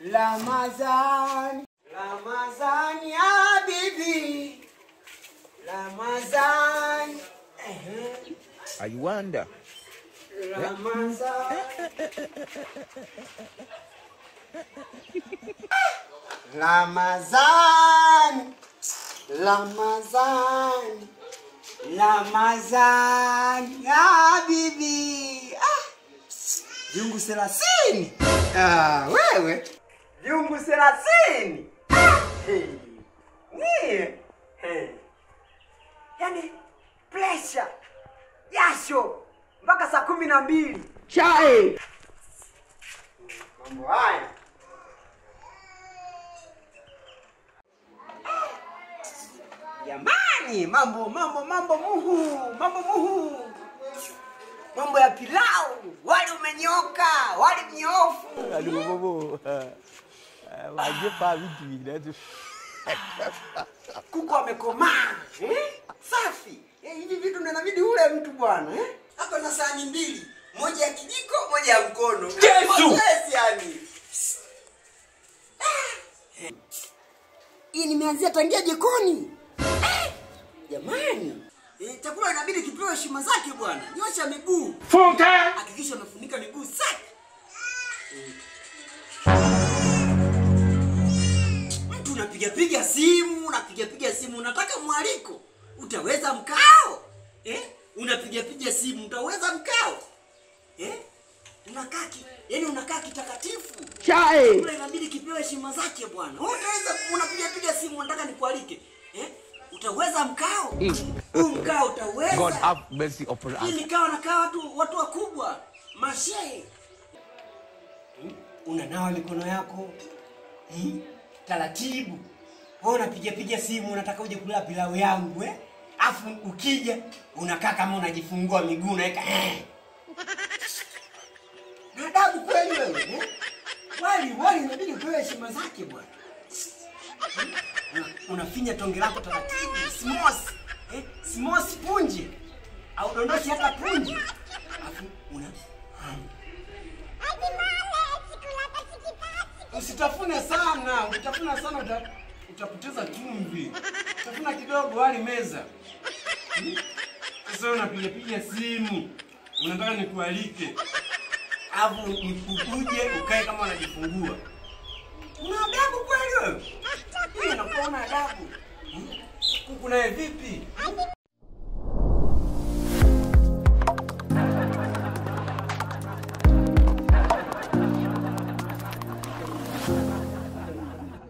Ramazan, Ramazan ya bibi, Ramazan. I wonder. Ramazan. Ramazan, Ramazan, Ramazan ya bibi. Viungu 30. Wewe. Viungu 30. Hey. Yaani pressure. Jasho mpaka saa 12. Chai. Mambo haya. Jamani, mambo muhu. Mambo ya pilau, wali umenyoka, wali mnyofu. Alibobo. Wajepa vitu vile. Kuku amekomaa. Safi. Hivi vitu ndio inabidi ule mtu bwana, Hapa na sahani mbili, moja ya kijiko, moja ya mkono. Yesu! Yes, yani. Hii nimeanzia tangia jikoni. Jamani. Chakula inabidi kipewe heshima zake bwana. Nyosha miguu. Funka! Hakikisha unafunika miguu safi. Mtu unapiga simu, unataka mwaliko. Utaweza mkao? Unapiga simu, utaweza mkao? Unakaa kitakatifu. Chai! Chakula inabidi kipewe heshima zake bwana. Utaweza unapiga simu, unataka nikualike. Utaweza mkao? Mkao utaweza. God have mercy upon us. Hii nikao nakaa watu wakubwa. Mashehe. Unanawa mikono yako. Taratibu. Wewe unapiga simu, unataka uje kula pilau yangu, Afu ukija unakaa kama unajifungua miguu unaweka adabu kweli wewe, Wali inabidi upewe heshima zake bwana. Unafinya tonge lako taratibu, smos punje. Au dondoshi hata punje. Afu usitafune sana, utapoteza chumvi. Tafuna kidogo wali meza. Sasa unapiga simu. Unataka nikualike. Afu nikuje ukae kama unajifungua. Una adabu kweli wewe? Hii inakuwa una adabu. Kuku naye vipi?